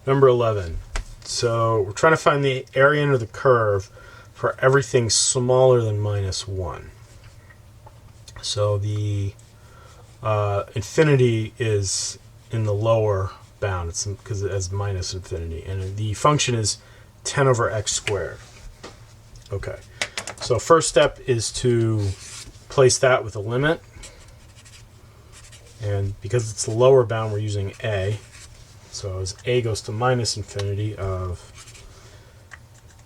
Number 11. So we're trying to find the area under the curve for everything smaller than minus 1. So the infinity is in the lower bound. It's because it has minus infinity. And the function is 10 over x squared. Okay. So first step is to place that with a limit. And because it's the lower bound, we're using a. So as a goes to minus infinity of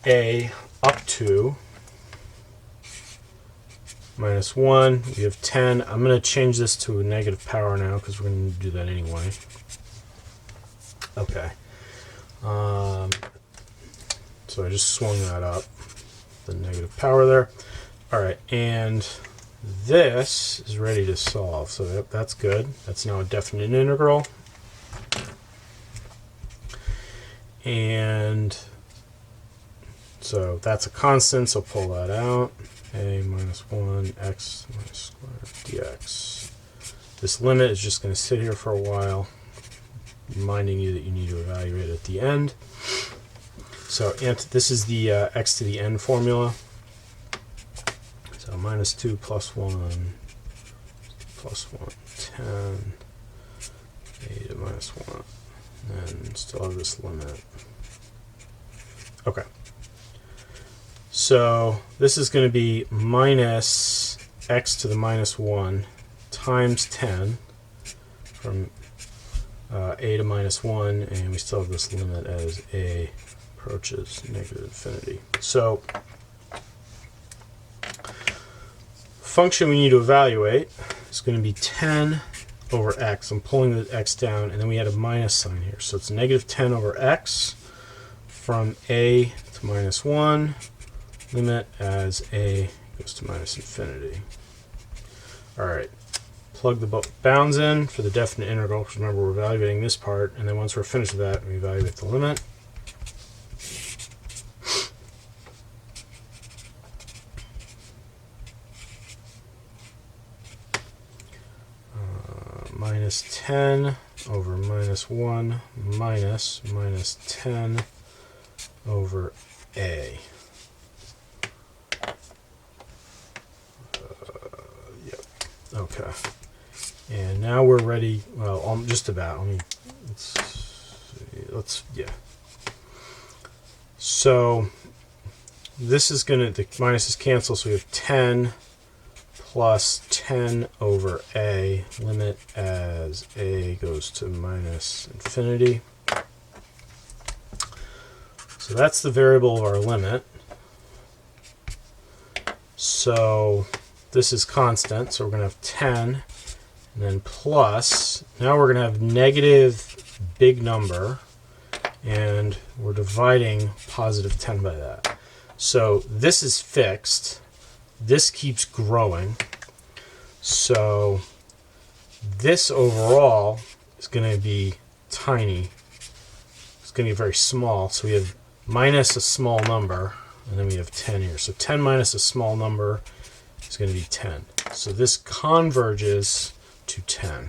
a up to minus 1, we have 10. I'm going to change this to a negative power now because we're going to do that anyway. Okay. So I just swung that up, the negative power there. All right, and this is ready to solve, so that's good. That's now a definite integral. And so that's a constant, so pull that out. A minus 1 x minus squared dx. This limit is just going to sit here for a while, reminding you that you need to evaluate at the end. So this is the x to the n formula. So minus 2 plus 1 plus 1, 10, a to minus 1, and still have this limit. Okay. So this is going to be minus x to the minus 1 times 10 from a to minus 1, and we still have this limit as a approaches negative infinity. So function we need to evaluate is going to be 10 over x. I'm pulling the x down, and then we add a minus sign here. So it's negative 10 over x from a to minus 1, limit as a goes to minus infinity. All right, plug the bounds in for the definite integral, because remember we're evaluating this part, and then once we're finished with that, we evaluate the limit. Minus 10 over minus 1 minus 10 over a. Yep. Okay. And now we're ready. Well, just about. Let's yeah. So this is going to, the minuses cancel, so we have 10 plus 10 over a, limit as a goes to minus infinity. So that's the variable of our limit. So this is constant, so we're going to have 10, and then plus, now we're going to have negative big number, and we're dividing positive 10 by that. So this is fixed. This keeps growing. So this overall is going to be tiny. It's going to be very small. So we have minus a small number, and then we have 10 here. So 10 minus a small number is going to be 10. So this converges to 10.